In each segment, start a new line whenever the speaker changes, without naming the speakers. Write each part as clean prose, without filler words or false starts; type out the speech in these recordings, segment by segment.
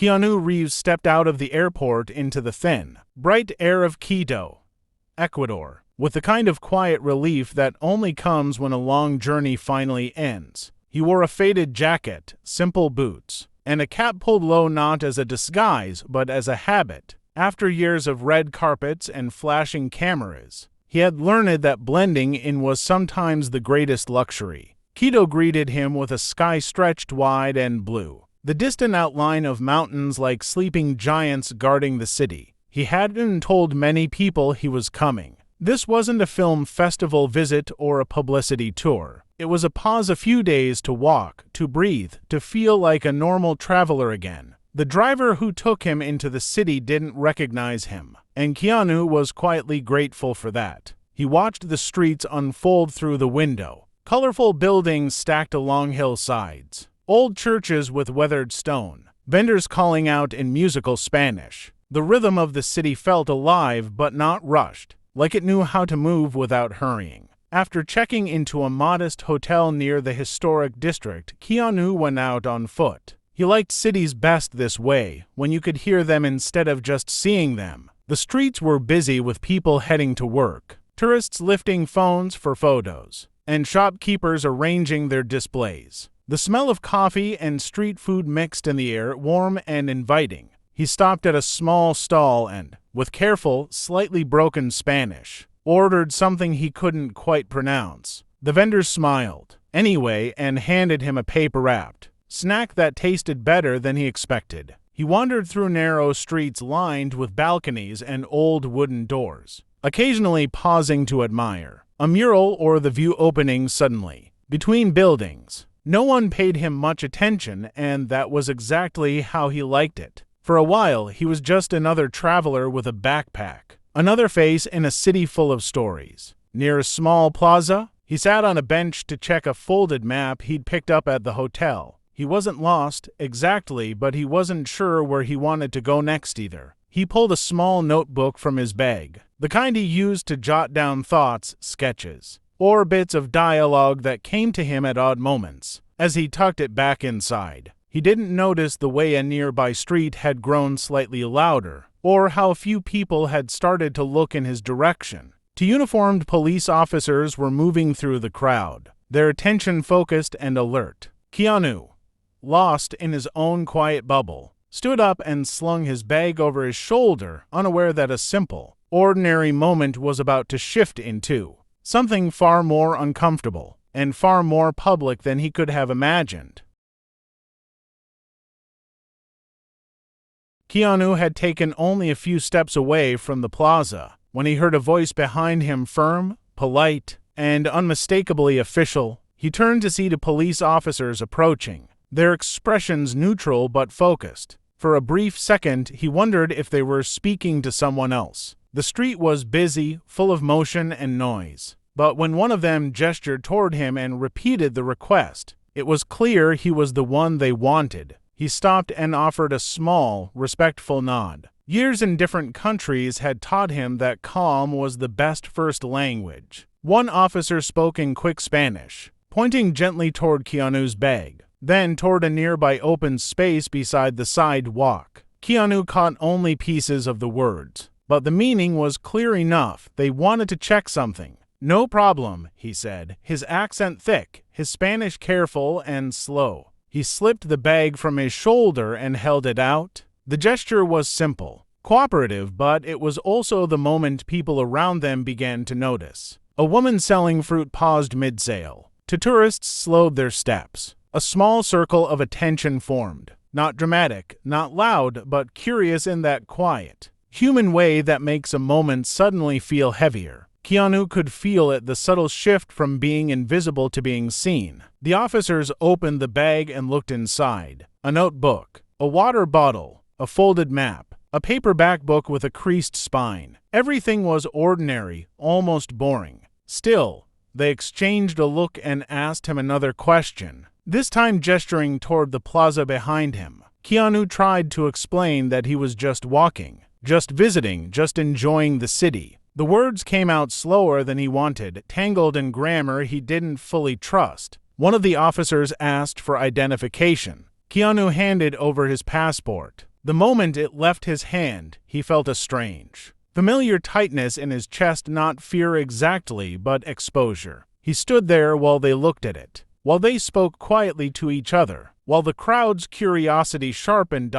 Keanu Reeves stepped out of the airport into the thin, bright air of Quito, Ecuador, with the kind of quiet relief that only comes when a long journey finally ends. He wore a faded jacket, simple boots, and a cap pulled low not as a disguise but as a habit. After years of red carpets and flashing cameras, he had learned that blending in was sometimes the greatest luxury. Quito greeted him with a sky stretched wide and blue, the distant outline of mountains like sleeping giants guarding the city. He hadn't told many people he was coming. This wasn't a film festival visit or a publicity tour. It was a pause, a few days to walk, to breathe, to feel like a normal traveler again. The driver who took him into the city didn't recognize him, and Keanu was quietly grateful for that. He watched the streets unfold through the window. Colorful buildings stacked along hillsides, old churches with weathered stone, vendors calling out in musical Spanish. The rhythm of the city felt alive but not rushed, like it knew how to move without hurrying. After checking into a modest hotel near the historic district, Keanu went out on foot. He liked cities best this way, when you could hear them instead of just seeing them. The streets were busy with people heading to work, tourists lifting phones for photos, and shopkeepers arranging their displays. The smell of coffee and street food mixed in the air, warm and inviting. He stopped at a small stall and, with careful, slightly broken Spanish, ordered something he couldn't quite pronounce. The vendor smiled, anyway, and handed him a paper-wrapped snack that tasted better than he expected. He wandered through narrow streets lined with balconies and old wooden doors, occasionally pausing to admire a mural or the view opening suddenly between buildings. No one paid him much attention, and that was exactly how he liked it. For a while, he was just another traveler with a backpack, another face in a city full of stories. Near a small plaza, he sat on a bench to check a folded map he'd picked up at the hotel. He wasn't lost, exactly, but he wasn't sure where he wanted to go next either. He pulled a small notebook from his bag, the kind he used to jot down thoughts, sketches, or bits of dialogue that came to him at odd moments. As he tucked it back inside, he didn't notice the way a nearby street had grown slightly louder, or how a few people had started to look in his direction. Two uniformed police officers were moving through the crowd, their attention focused and alert. Keanu, lost in his own quiet bubble, stood up and slung his bag over his shoulder, unaware that a simple, ordinary moment was about to shift into something far more uncomfortable and far more public than he could have imagined. Keanu had taken only a few steps away from the plaza when he heard a voice behind him, firm, polite, and unmistakably official. He turned to see the police officers approaching, their expressions neutral but focused. For a brief second, he wondered if they were speaking to someone else. The street was busy, full of motion and noise. But when one of them gestured toward him and repeated the request, it was clear he was the one they wanted. He stopped and offered a small, respectful nod. Years in different countries had taught him that calm was the best first language. One officer spoke in quick Spanish, pointing gently toward Keanu's bag, then toward a nearby open space beside the sidewalk. Keanu caught only pieces of the words, but the meaning was clear enough. They wanted to check something. "No problem," he said, his accent thick, his Spanish careful and slow. He slipped the bag from his shoulder and held it out. The gesture was simple, cooperative, but it was also the moment people around them began to notice. A woman selling fruit paused mid-sale. Two tourists slowed their steps. A small circle of attention formed, not dramatic, not loud, but curious in that quiet, human way that makes a moment suddenly feel heavier. Keanu could feel it, the subtle shift from being invisible to being seen. The officers opened the bag and looked inside. A notebook, a water bottle, a folded map, a paperback book with a creased spine. Everything was ordinary, almost boring. Still, they exchanged a look and asked him another question, this time gesturing toward the plaza behind him. Keanu tried to explain that he was just walking, just visiting, just enjoying the city. The words came out slower than he wanted, tangled in grammar he didn't fully trust. One of the officers asked for identification. Keanu handed over his passport. The moment it left his hand, he felt a strange, familiar tightness in his chest, not fear exactly, but exposure. He stood there while they looked at it, while they spoke quietly to each other, while the crowd's curiosity sharpened.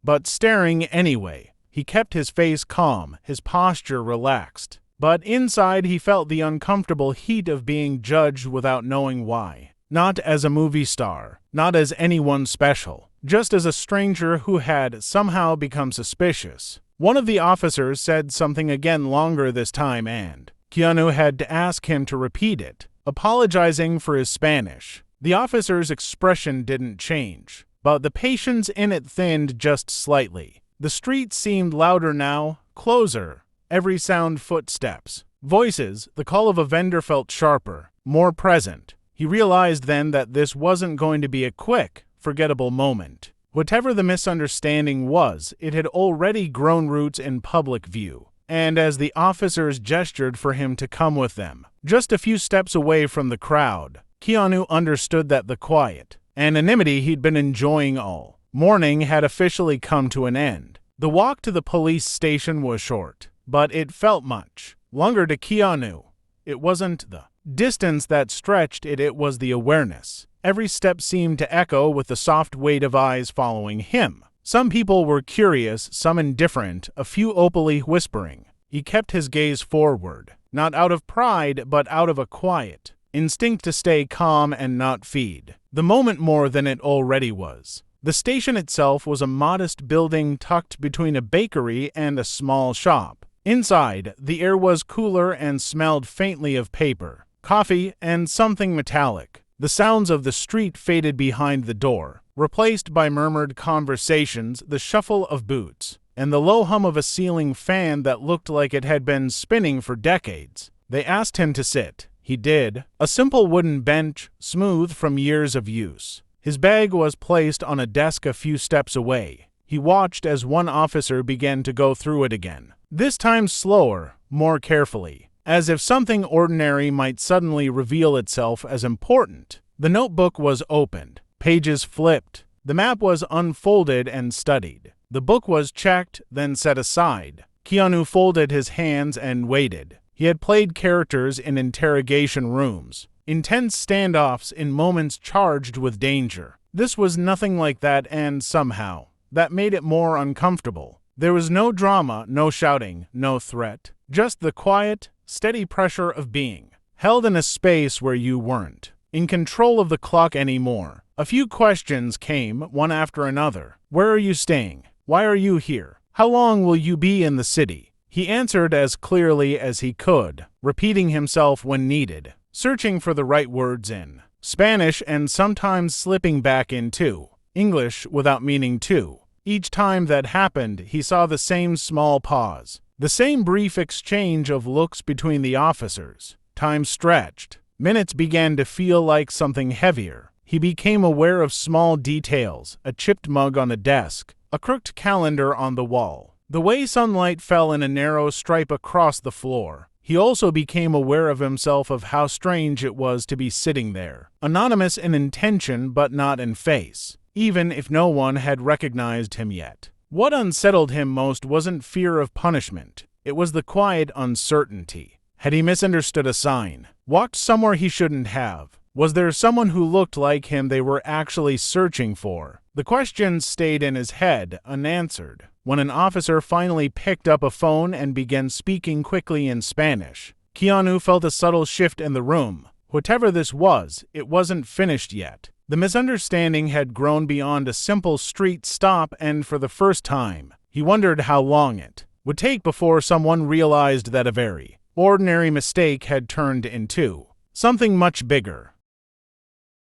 But staring anyway. He kept his face calm, his posture relaxed. But inside he felt the uncomfortable heat of being judged without knowing why. Not as a movie star, not as anyone special, just as a stranger who had somehow become suspicious. One of the officers said something again, longer this time, and Keanu had to ask him to repeat it, apologizing for his Spanish. The officer's expression didn't change, but the patience in it thinned just slightly. The street seemed louder now, closer. Every sound, footsteps, voices, the call of a vendor felt sharper, more present. He realized then that this wasn't going to be a quick, forgettable moment. Whatever the misunderstanding was, it had already grown roots in public view. And as the officers gestured for him to come with them, just a few steps away from the crowd, Keanu understood that the quiet anonymity he'd been enjoying all morning had officially come to an end. The walk to the police station was short, but it felt much longer to Keanu. It wasn't the distance that stretched it was the awareness. Every step seemed to echo with the soft weight of eyes following him. Some people were curious, some indifferent, a few openly whispering. He kept his gaze forward, not out of pride, but out of a quiet instinct to stay calm and not feed the moment more than it already was. The station itself was a modest building tucked between a bakery and a small shop. Inside, the air was cooler and smelled faintly of paper, coffee, and something metallic. The sounds of the street faded behind the door, replaced by murmured conversations, the shuffle of boots, and the low hum of a ceiling fan that looked like it had been spinning for decades. They asked him to sit. He did. A simple wooden bench, smooth from years of use. His bag was placed on a desk a few steps away. He watched as one officer began to go through it again, this time slower, more carefully, as if something ordinary might suddenly reveal itself as important. The notebook was opened, pages flipped, the map was unfolded and studied. The book was checked, then set aside. Keanu folded his hands and waited. He had played characters in interrogation rooms, intense standoffs in moments charged with danger. This was nothing like that, and somehow, that made it more uncomfortable. There was no drama, no shouting, no threat, just the quiet, steady pressure of being held in a space where you weren't in control of the clock anymore. A few questions came, one after another. Where are you staying? Why are you here? How long will you be in the city? He answered as clearly as he could, repeating himself when needed, searching for the right words in Spanish and sometimes slipping back into English without meaning to. Each time that happened, he saw the same small pause, the same brief exchange of looks between the officers. Time stretched. Minutes began to feel like something heavier. He became aware of small details, a chipped mug on the desk, a crooked calendar on the wall, the way sunlight fell in a narrow stripe across the floor. He also became aware of himself, of how strange it was to be sitting there, anonymous in intention but not in face, even if no one had recognized him yet. What unsettled him most wasn't fear of punishment. It was the quiet uncertainty. Had he misunderstood a sign? Walked somewhere he shouldn't have? Was there someone who looked like him they were actually searching for? The questions stayed in his head, unanswered. When an officer finally picked up a phone and began speaking quickly in Spanish, Keanu felt a subtle shift in the room. Whatever this was, it wasn't finished yet. The misunderstanding had grown beyond a simple street stop, and for the first time, he wondered how long it would take before someone realized that a very ordinary mistake had turned into something much bigger.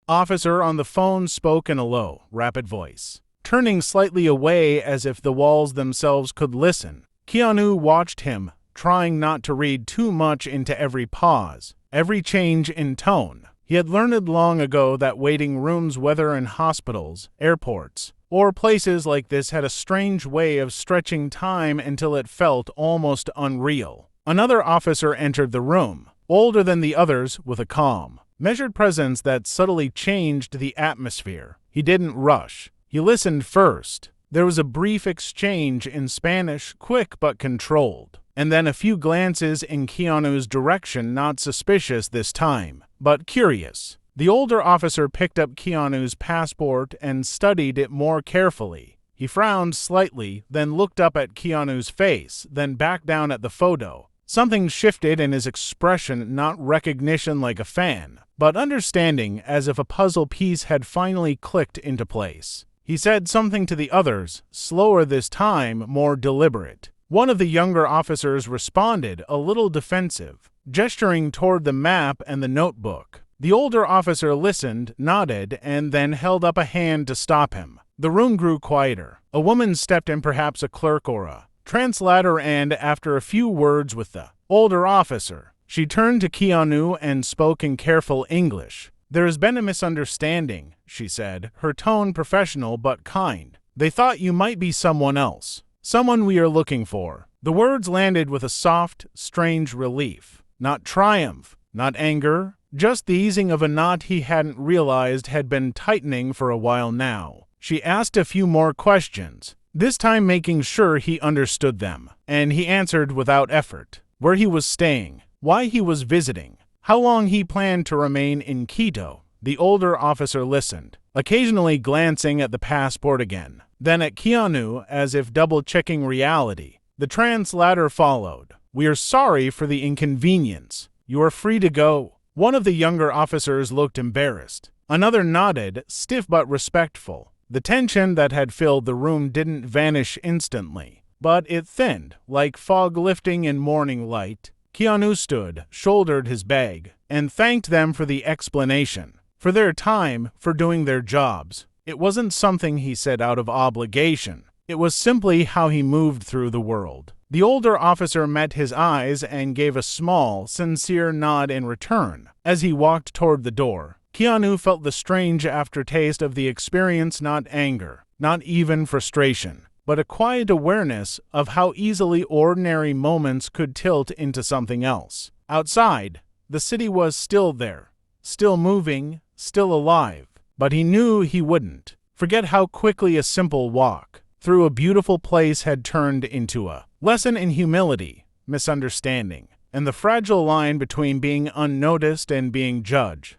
Officer on the phone spoke in a low, rapid voice, turning slightly away as if the walls themselves could listen. Keanu watched him, trying not to read too much into every pause, every change in tone. He had learned long ago that waiting rooms, whether in hospitals, airports, or places like this, had a strange way of stretching time until it felt almost unreal. Another officer entered the room, older than the others, with a calm, measured presence that subtly changed the atmosphere. He didn't rush. He listened first. There was a brief exchange in Spanish, quick but controlled, and then a few glances in Keanu's direction, not suspicious this time, but curious. The older officer picked up Keanu's passport and studied it more carefully. He frowned slightly, then looked up at Keanu's face, then back down at the photo. Something shifted in his expression, not recognition like a fan, but understanding, as if a puzzle piece had finally clicked into place. He said something to the others, slower this time, more deliberate. One of the younger officers responded, a little defensive, gesturing toward the map and the notebook. The older officer listened, nodded, and then held up a hand to stop him. The room grew quieter. A woman stepped in, perhaps a clerk or a translator, and after a few words with the older officer, she turned to Keanu and spoke in careful English. "There has been a misunderstanding," she said, her tone professional but kind. "They thought you might be someone else, someone we are looking for." The words landed with a soft, strange relief. Not triumph, not anger, just the easing of a knot he hadn't realized had been tightening for a while now. She asked a few more questions, this time making sure he understood them, and he answered without effort. Where he was staying, why he was visiting, how long he planned to remain in Quito. The older officer listened, occasionally glancing at the passport again, then at Keanu as if double-checking reality. The translator followed. "We are sorry for the inconvenience. You are free to go." One of the younger officers looked embarrassed. Another nodded, stiff but respectful. The tension that had filled the room didn't vanish instantly, but it thinned, like fog lifting in morning light. Keanu stood, shouldered his bag, and thanked them for the explanation, for their time, for doing their jobs. It wasn't something he said out of obligation. It was simply how he moved through the world. The older officer met his eyes and gave a small, sincere nod in return. As he walked toward the door, Keanu felt the strange aftertaste of the experience, not anger, not even frustration, but a quiet awareness of how easily ordinary moments could tilt into something else. Outside, the city was still there, still moving, still alive, but he knew he wouldn't forget how quickly a simple walk through a beautiful place had turned into a lesson in humility, misunderstanding, and the fragile line between being unnoticed and being judged.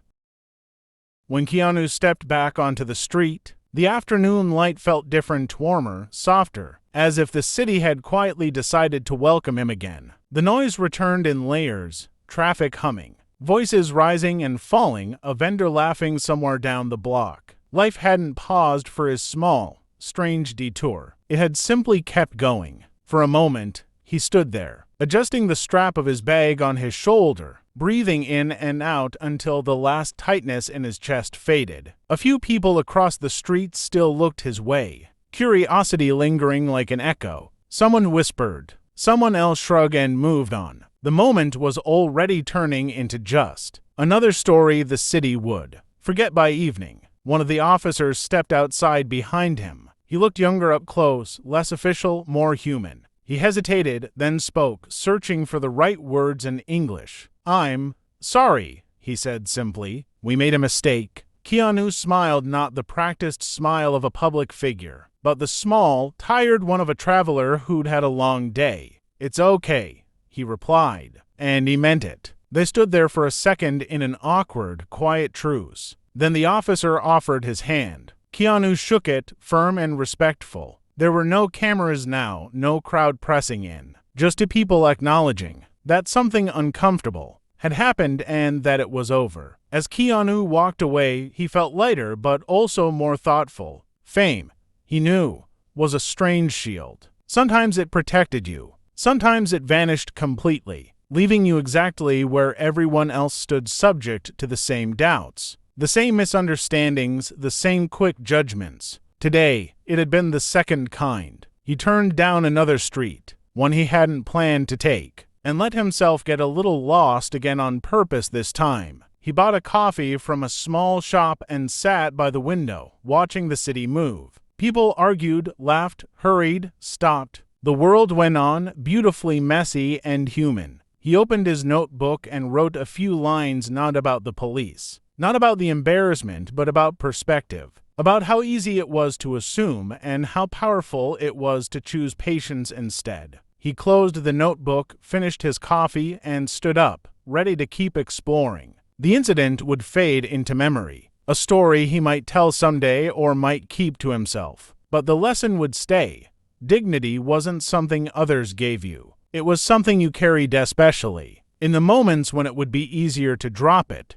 When Keanu stepped back onto the street, the afternoon light felt different, warmer, softer, as if the city had quietly decided to welcome him again. The noise returned in layers, traffic humming, voices rising and falling, a vendor laughing somewhere down the block. Life hadn't paused for his small, strange detour. It had simply kept going. For a moment, he stood there, adjusting the strap of his bag on his shoulder, breathing in and out until the last tightness in his chest faded. A few people across the street still looked his way, curiosity lingering like an echo. Someone whispered, someone else shrugged and moved on. The moment was already turning into just another story the city would forget by evening. One of the officers stepped outside behind him. He looked younger up close, less official, more human. He hesitated, then spoke, searching for the right words in English. "I'm sorry," he said simply. "We made a mistake." Keanu smiled, not the practiced smile of a public figure, but the small, tired one of a traveler who'd had a long day. "It's okay," he replied, and he meant it. They stood there for a second in an awkward, quiet truce. Then the officer offered his hand. Keanu shook it, firm and respectful. There were no cameras now, no crowd pressing in, just two people acknowledging that something uncomfortable had happened and that it was over. As Keanu walked away, he felt lighter but also more thoughtful. Fame, he knew, was a strange shield. Sometimes it protected you. Sometimes it vanished completely, leaving you exactly where everyone else stood, subject to the same doubts, the same misunderstandings, the same quick judgments. Today, it had been the second kind. He turned down another street, one he hadn't planned to take, and let himself get a little lost again on purpose this time. He bought a coffee from a small shop and sat by the window, watching the city move. People argued, laughed, hurried, stopped. The world went on, beautifully messy and human. He opened his notebook and wrote a few lines, not about the police, not about the embarrassment, but about perspective. about how easy it was to assume and how powerful it was to choose patience instead. He closed the notebook, finished his coffee, and stood up, ready to keep exploring. The incident would fade into memory, a story he might tell someday or might keep to himself. But the lesson would stay. Dignity wasn't something others gave you. It was something you carried especially. In the moments when it would be easier to drop it,